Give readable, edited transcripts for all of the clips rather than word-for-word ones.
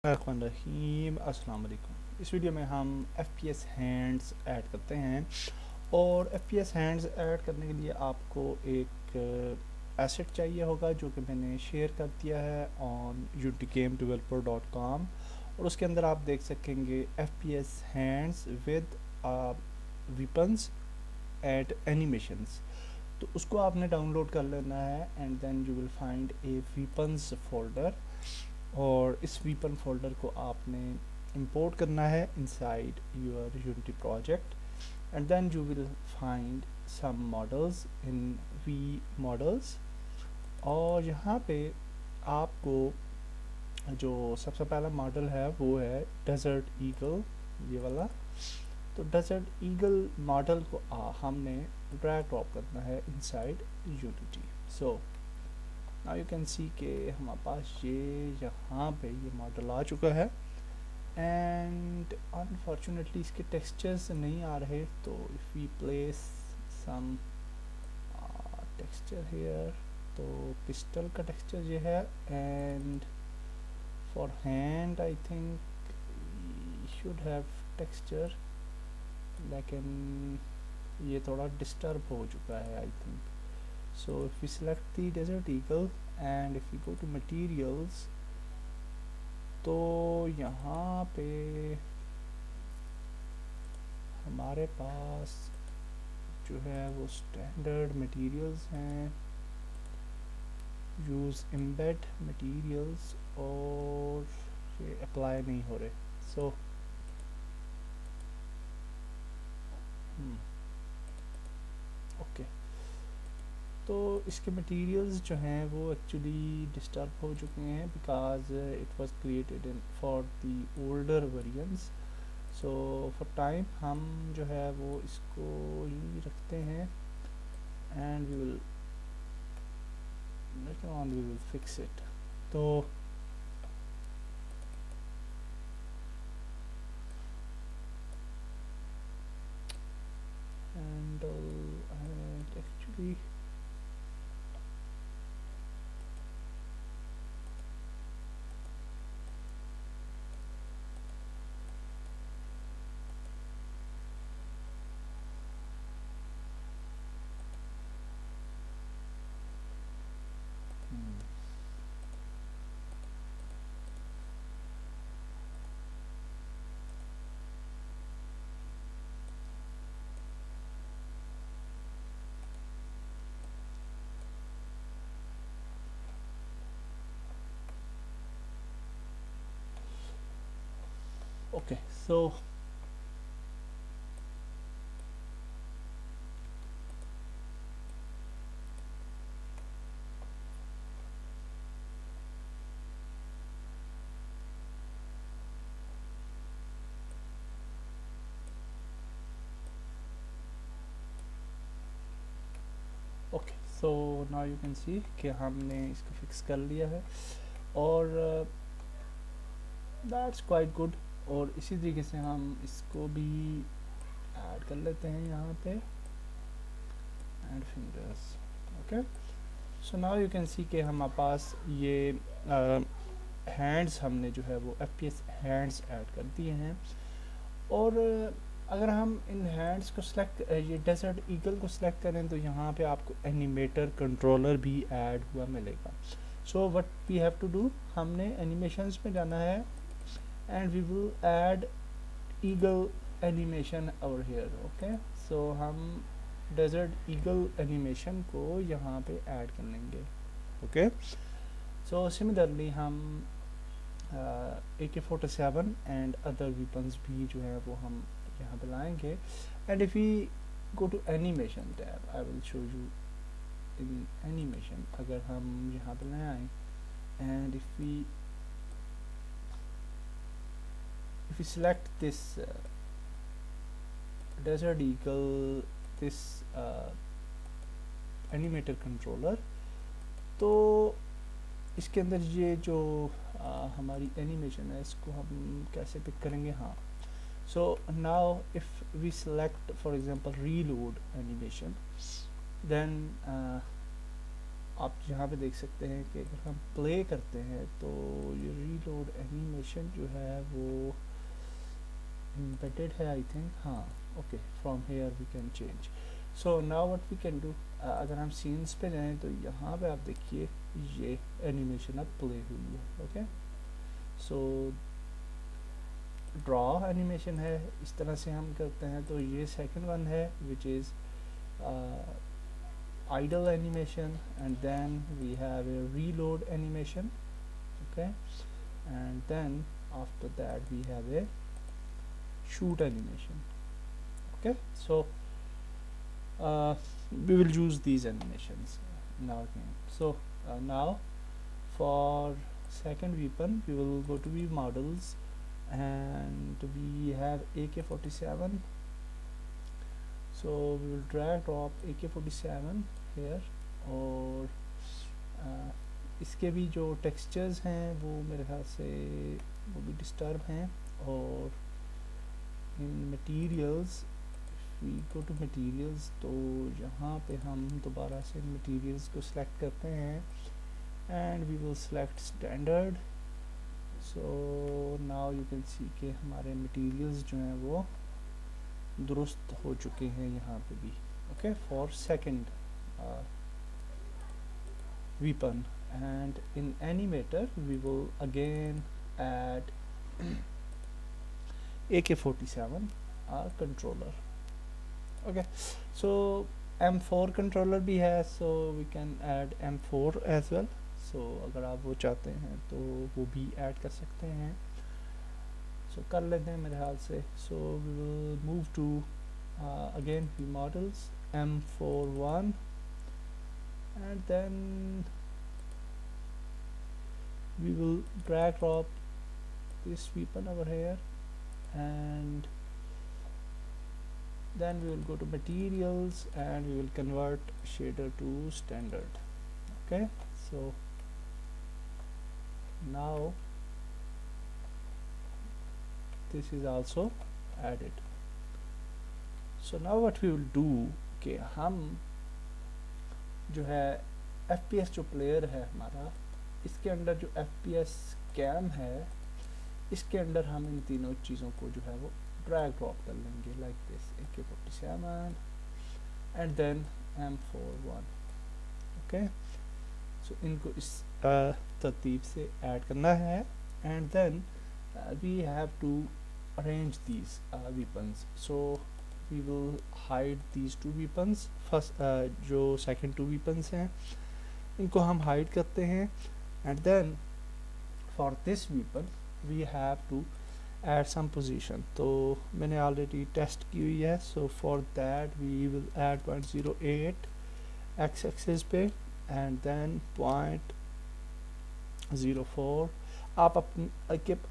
रहीम अस्सलाम वालेकुम। इस वीडियो में हम FPS हैंड्स ऐड करते हैं और FPS हैंड्स ऐड करने के लिए आपको एक एसेट चाहिए होगा जो कि मैंने शेयर कर दिया है ऑन utigamedeveloper.com और उसके अंदर आप देख सकेंगे FPS hands with weapons and animations. तो उसको आपने डाउनलोड कर लेना है and then you will find a weapons folder और इस वीपन फोल्डर को आपने इंपोर्ट करना है inside your Unity project and then you will find some models in V models. और यहाँ पे आपको जो सबसे पहला मॉडल है वो है डेजर्ट ईगल, ये वाला। तो डेजर्ट ईगल मॉडल को हमने ड्रैग ड्रॉप करना है inside unity. So now you can see के हमारे पास ये यहाँ पे ये मॉडल आ चुका है एंड अनफॉर्चुनेटली इसके टेक्सचर्स नहीं आ रहे। तो if we place some texture here, तो पिस्टल का टेक्सचर ये है and for hand I think should have texture, लेकिन ये थोड़ा डिस्टर्ब हो चुका है I think. So if we select the desert eagle and if we go to materials, तो यहाँ पे हमारे पास जो है वो स्टैंडर्ड मटेरियल्स हैं, यूज़ एम्बेड मटेरियल्स, और ये अप्लाई नहीं हो रहे। सो ओके, तो इसके मटेरियल्स जो हैं वो एक्चुअली डिस्टर्ब हो चुके हैं because it was created in for the older variants. So for time हम जो है वो इसको ही रखते हैं and we will later on we will fix it. तो and actually okay, so okay, so now you can see कि हमने इसको फिक्स कर लिया है और दैट्स क्वाइट गुड। और इसी तरीके से हम इसको भी ऐड कर लेते हैं यहाँ पे, and fingers. Okay, so now you can see कि हमारे पास ये हैंड्स हमने जो है वो FPS हैंड्स ऐड कर दिए हैं। और अगर हम इन हैंड्स को सिलेक्ट, ये डेजर्ट ईगल को सिलेक्ट करें तो यहाँ पे आपको एनिमेटर कंट्रोलर भी ऐड हुआ मिलेगा। So what we have to do, हमने एनिमेशंस में जाना है and we will add eagle animation over here. Okay, so हम डेजर्ट ईगल एनिमेशन को यहाँ पे ऐड कर लेंगे। ओके, सो सिमिलरली हम AK-47 एंड अदर वेपन्स भी जो है वो हम यहाँ पे लाएंगे। And if we go to animation tab, I will show you in animation. अगर हम यहाँ पे ले आए and if we select this desert eagle, this animator controller, तो इसके अंदर ये जो हमारी एनिमेशन है इसको हम कैसे पिक करेंगे। हाँ, so now if we select for example reload animation, then आप यहाँ पे देख सकते हैं कि अगर हम प्ले करते हैं तो ये रीलोड एनिमेशन जो है वो embedded है आई थिंक, हाँ okay, from here we can change. So now what we can do, अगर हम सीन्स पे जाएं तो यहाँ पे आप देखिए ये एनिमेशन अब प्ले हुई है। ओके, सो ड्रॉ एनिमेशन है, इस तरह से हम करते हैं। तो ये सेकंड वन है which is idle animation, and then we have a reload animation. Okay, and then after that we have a shoot animation. Okay, so we will use these animations in our game. So now for second weapon we will go to view models, and we have AK-47. So we will drag drop AK-47 here, और इसके भी जो textures हैं वो मेरे ख्याल से वो भी डिस्टर्ब हैं। और in materials we go to materials, तो यहाँ पे हम दोबारा से मटीरियल्स को सिलेक्ट करते हैं and we will select standard. So now you can see के हमारे मटीरियल्स जो हैं वो दुरुस्त हो चुके हैं यहाँ पे भी। Okay, for second weapon, and in animator we will again add AK-47 controller. Okay, so M4 controller भी है, so we can add M4 as well. So अगर आप वो चाहते हैं तो वो भी ऐड कर सकते हैं। So कर लेते हैं मेरे ख्याल से। So we will move to again view models, M41, and then we will drag drop this weapon over here, and then we will go to materials and we will convert shader to standard. Okay, so now this is also added. So now what we will do कि हम जो है FPS जो player है हमारा, इसके अंदर जो FPS कैम है, इसके अंदर हम इन तीनों चीज़ों को जो है वो ड्रैग ड्रॉप कर लेंगे, like this AK-47 and then M41। Okay, so इनको इस तरतीब से ऐड करना है, and then we have to arrange these weapons. So we will hide these two weapons. First जो सेकंड टू weapons हैं इनको हम हाइड करते हैं, and then for this weapon we have to add some position. तो मैंने already test की हुई है, so for that we will add 0.08 x axis पे, and then 0.04। आप अपने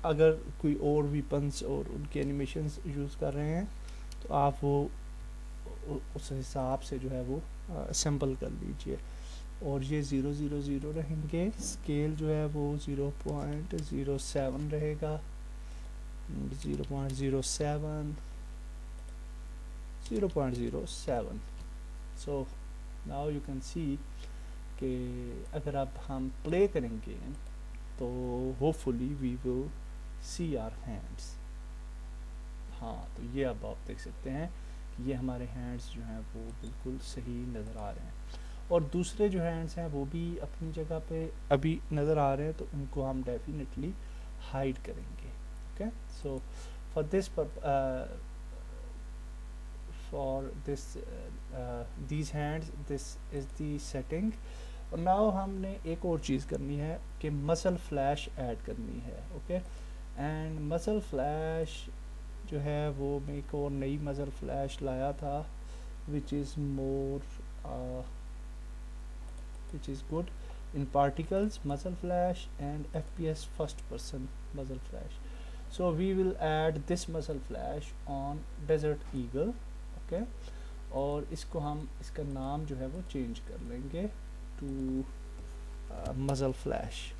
अगर कोई और weapons और उनके एनिमेशंस यूज़ कर रहे हैं तो आप वो उस हिसाब से जो है वो असेंबल कर लीजिए। और ये 0.00 रहेंगे, स्केल जो है वो 0.07 रहेगा, 0.07, 0.07। So now you can see कि अगर अब हम प्ले करेंगे तो hopefully we will see our hands. हाँ, तो ये अब आप देख सकते हैं कि ये हमारे हैंड्स जो हैं वो बिल्कुल सही नज़र आ रहे हैं, और दूसरे जो हैंड्स हैं वो भी अपनी जगह पे अभी नज़र आ रहे हैं, तो उनको हम डेफिनेटली हाइड करेंगे। Okay, so for this these hands this is the setting. और नाउ हमने एक और चीज़ करनी है कि मसल फ्लैश ऐड करनी है। ओके, एंड मसल फ्लैश जो है वो मैं एक और नई मसल फ्लैश लाया था which is good in particles muzzle flash and FPS first person muzzle flash. So we will add this muzzle flash on Desert Eagle. Okay, और इसको हम इसका नाम जो है वो चेंज कर लेंगे टू मसल फ्लैश।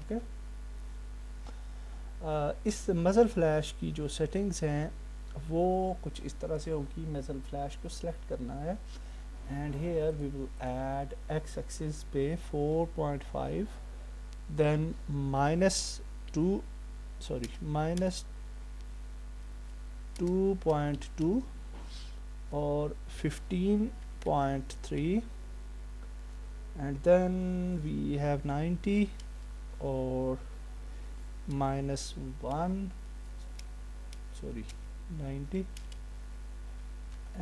ओके, इस मसल फ्लैश की जो सेटिंग्स हैं वो कुछ इस तरह से होगी। मजल फ्लैश को सिलेक्ट करना है and here we will add X axis पे 4.5, देन -2 सॉरी -2.2 और 15.3 and then we have 90 or -1 sorry 90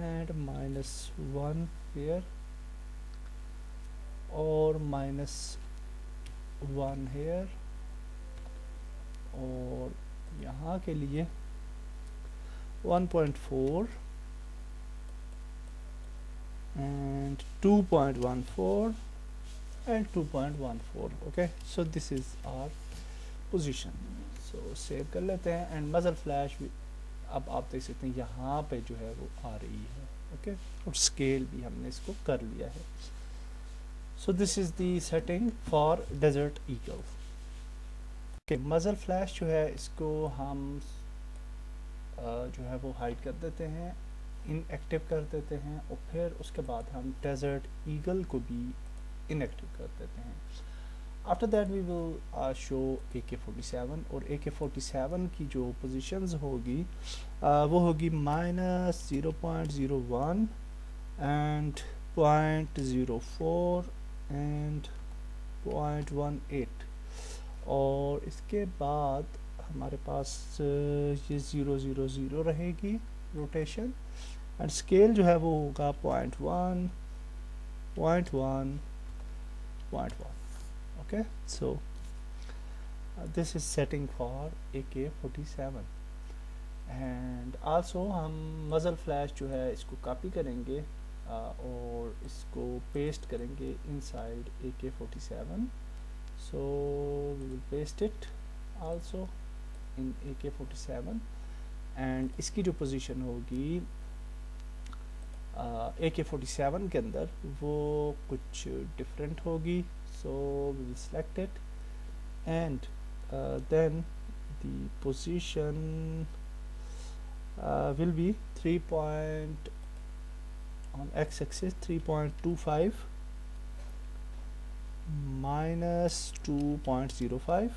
and -1 here और -1 here और यहाँ के लिए 1.4 and 2.14 and 2.14. okay, so this is our position. so save कर लेते हैं एंड मजल फ्लैश भी अब आप देख सकते हैं यहाँ पे जो है वो आ रही है। ओके, और स्केल भी हमने इसको कर लिया है। So this is the setting for Desert Eagle. Okay, muzzle flash जो है इसको हम जो है वो हाइड कर देते हैं, इनएक्टिव कर देते हैं और फिर उसके बाद हम डेजर्ट ईगल को भी इनएक्टिव कर देते हैं। After that we will show AK-47 और AK-47 की जो पोजीशंस होगी वो होगी -0.01 एंड 0.04 एंड 0.18 और इसके बाद हमारे पास ये 000 रहेगी रोटेशन एंड स्केल जो है वो होगा 0.1 0.1 0.1। okay, so this is setting for AK-47 and also हम मजल फ्लैश जो है इसको कॉपी करेंगे और इसको पेस्ट करेंगे inside AK-47। so we will paste it also in AK-47 and इसकी जो पोजीशन होगी AK-47 के अंदर वो कुछ डिफरेंट होगी। so we will select it and then the position will be 3 on x-axis 3.25 -2.05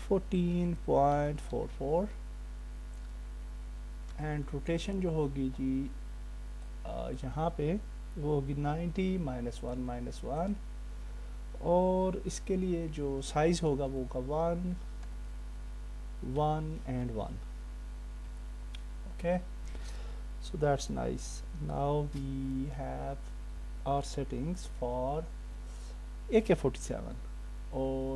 14.44 and rotation जो होगी जी यहाँ पे वो होगी 90 -1 और इसके लिए जो साइज होगा वो होगा 1 1 and 1। okay, so that's nice। now we have our settings for AK-47 और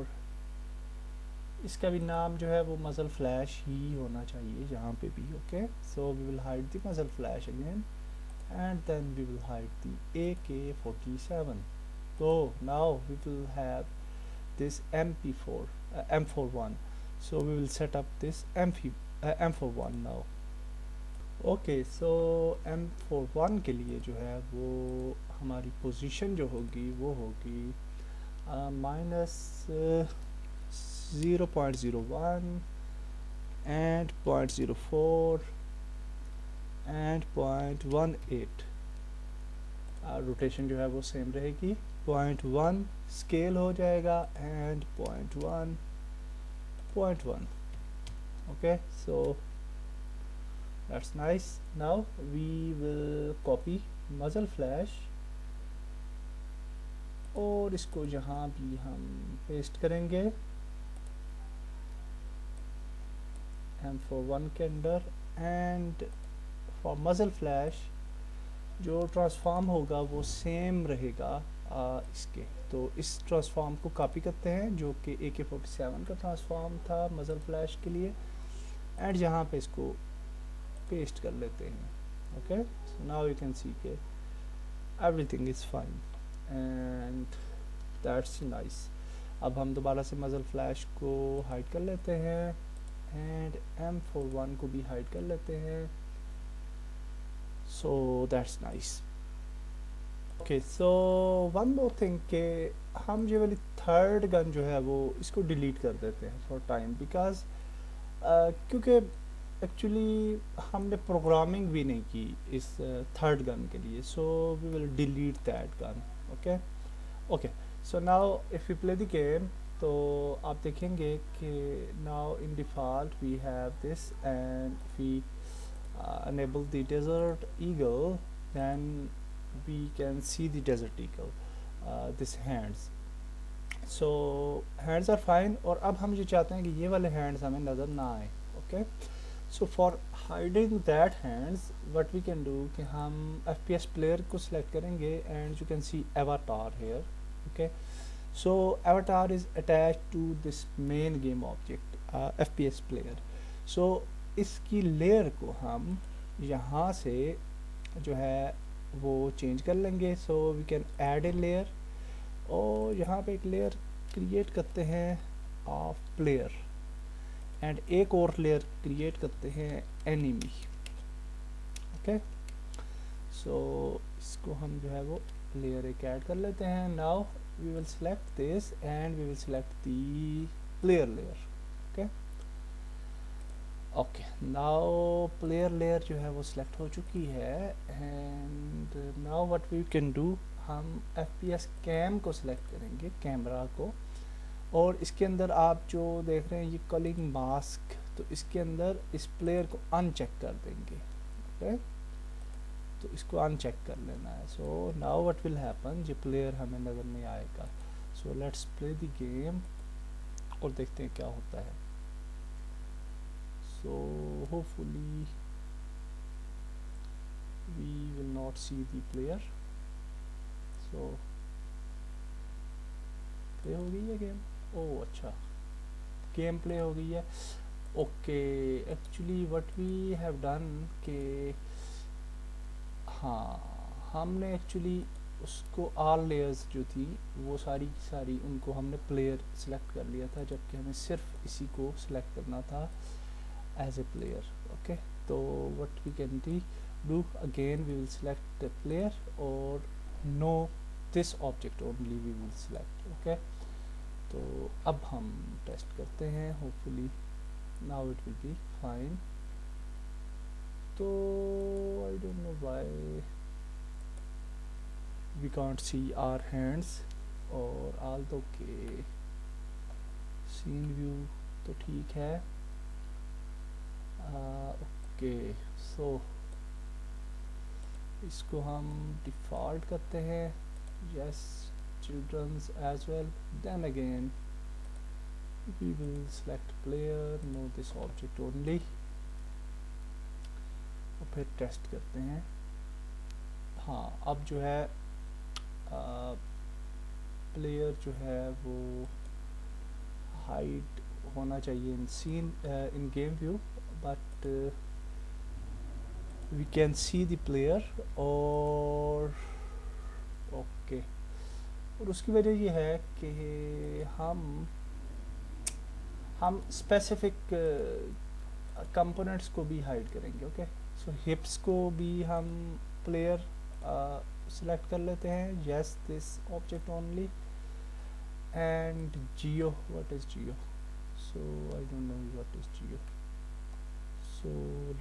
इसका भी नाम जो है वो मजल फ्लैश ही होना चाहिए जहाँ पे भी। okay, so we will hide the muzzle flash again and then we will hide the AK-47। so now we will have this M41, so we will set up this M41 now। okay, so M41 के लिए जो है वो हमारी position जो होगी वो होगी -0.01 and 0.04 and 0.18 रोटेशन जो है वो सेम रहेगी। 0.1 स्केल हो जाएगा and 0.1 okay, so that's nice। now we will copy muzzle flash और इसको जहाँ भी हम पेस्ट करेंगे M41 के अंदर एंड फॉर मजल फ्लैश जो ट्रांसफॉर्म होगा वो सेम रहेगा इसके। तो इस ट्रांसफॉर्म को कॉपी करते हैं जो कि AK-47 का ट्रांसफॉर्म था मजल फ्लैश के लिए एंड यहाँ पे इसको पेस्ट कर लेते हैं। Okay, so now you can see के everything is fine and that's nice. अब हम दोबारा से मजल फ्लैश को हाइड कर लेते हैं एंड M41 को भी हाइड कर लेते हैं। So that's nice. Okay, so one more thing के हम ये वाली थर्ड गन जो है वो इसको डिलीट कर देते हैं फॉर टाइम बिकॉज क्योंकि एक्चुअली हमने प्रोग्रामिंग भी नहीं की इस थर्ड गन के लिए, so we will delete that gun. Okay okay, so now if you play the game, तो आप देखेंगे कि now in default we have this, and we enable the desert eagle, then we can see the desert eagle, this hands, so hands are fine। और अब हम ये चाहते हैं कि ये वाले hands हमें नज़र ना आए। Okay, so for hiding that hands what we can do कि हम FPS प्लेयर को सिलेक्ट करेंगे, and you can see avatar here। ओके, so avatar is attached to this main game object, FPS player। so इसकी layer को हम यहाँ से जो है वो चेंज कर लेंगे। So we can add a layer, और यहाँ पे एक लेयर क्रिएट करते हैं ऑफ प्लेयर, एंड एक और लेयर क्रिएट करते हैं एनिमी। ओके, सो इसको हम जो है वो लेयर एक ऐड कर लेते हैं। Now we will select this and we will select the player layer। okay okay, now player layer जो है वो select हो चुकी है, and now what we can do, हम FPS cam को select करेंगे, कैमरा को, और इसके अंदर आप जो देख रहे हैं ये कलिंग मास्क, तो इसके अंदर इस प्लेयर को अनचेक कर देंगे। okay? तो इसको अनचेक कर लेना है। So now what will happen, ये प्लेयर हमें नज़र नहीं आएगा। So let's play the game और देखते हैं क्या होता है। So hopefully we will not see the player. So play हो गई है गेम। ओह अच्छा, गेम प्ले हो गई है। Okay, actually what we have done के हाँ, हमने एक्चुअली उसको ऑल लेयर्स जो थी वो सारी की सारी उनको हमने प्लेयर सेलेक्ट कर लिया था, जबकि हमें सिर्फ इसी को सिलेक्ट करना था एज ए प्लेयर। ओके, तो what we can do again, we will select the player और no this object only we will select. Okay, तो अब हम टेस्ट करते हैं, hopefully now it will be fine. तो I don't know why we can't see our hands, और although के scene view तो ठीक है। ओके, सो इसको हम डिफ़ॉल्ट करते हैं, yes children's as well, then again we will select player, no this object only, और फिर टेस्ट करते हैं। हाँ, अब जो है प्लेयर जो है वो हाइड होना चाहिए in scene in game view, but we can see the player. और ओके, और उसकी वजह ये है कि हम स्पेसिफिक कंपोनेंट्स को भी हाइड करेंगे। ओके, सो हिप्स को भी हम प्लेयर सेलेक्ट कर लेते हैं, yes this object only, and Jio, what is Jio, so I don't know what is Jio, so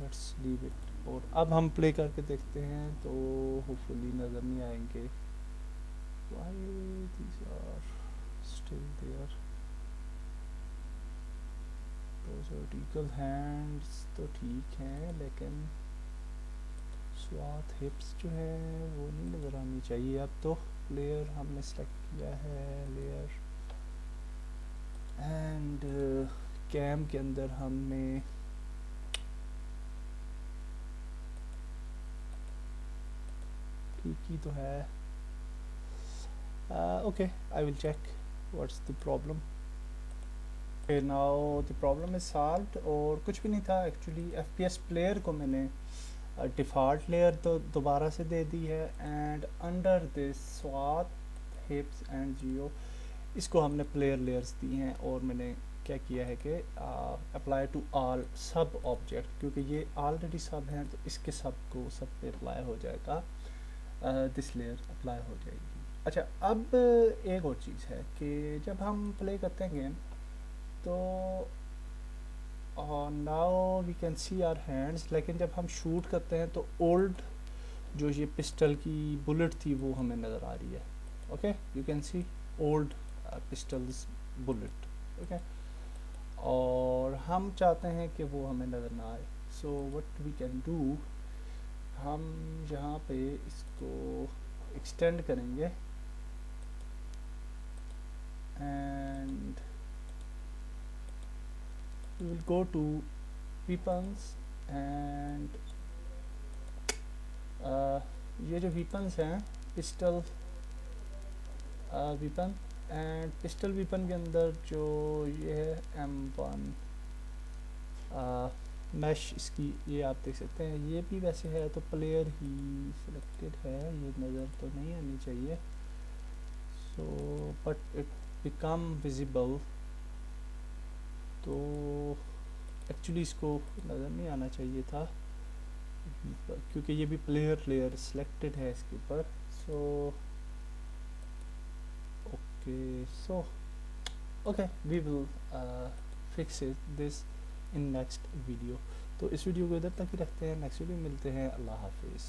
let's leave it. और अब हम प्ले करके देखते हैं, तो होपफुली नज़र नहीं आएंगे। Why these are still there, vertical hands तो ठीक हैं, लेकिन स्वाथ हिप्स जो है वो नहीं नज़र आनी चाहिए। अब तो प्लेयर हमने सेलेक्ट किया है, लेयर, एंड कैम के अंदर हमने ठीक ही तो है। Okay, I will check what's the problem. Now the problem is solved, और कुछ भी नहीं था एक्चुअली। FPS प्लेयर को मैंने डिफ़ॉल्ट लेयर तो दोबारा से दे दी है, एंड अंडर दिस स्वाथ हिप्स एंड जियो इसको हमने प्लेयर लेयर्स दी हैं, और मैंने क्या किया है कि अप्लाई टू ऑल सब ऑब्जेक्ट, क्योंकि ये ऑलरेडी सब हैं तो इसके सब को सब पे अप्लाई हो जाएगा, दिस लेयर अप्लाई हो जाएगी। अच्छा, अब एक और चीज़ है कि जब हम प्ले करते हैं गेम, तो और now we can see our hands, लेकिन जब हम शूट करते हैं तो ओल्ड जो ये पिस्टल की बुलेट थी वो हमें नज़र आ रही है। Okay, you can C old pistols bullet. Okay, और हम चाहते हैं कि वो हमें नज़र ना आए। So what we can do, हम यहाँ पे इसको एक्सटेंड करेंगे and we will go to weapons and ये जो weapons हैं pistol weapon and pistol weapon के अंदर जो ये है M1 मैश इसकी, ये आप देख सकते हैं। ये भी वैसे है तो प्लेयर ही सिलेक्टेड है, ये नज़र तो नहीं आनी चाहिए। So but it become visible, तो एक्चुअली इसको नज़र नहीं आना चाहिए था क्योंकि ये भी प्लेयर सिलेक्टेड है इसके ऊपर। So okay we will fix this in next video. तो इस वीडियो को इधर तक ही रखते हैं, नेक्स्ट वीडियो मिलते हैं। अल्लाह हाफिज़।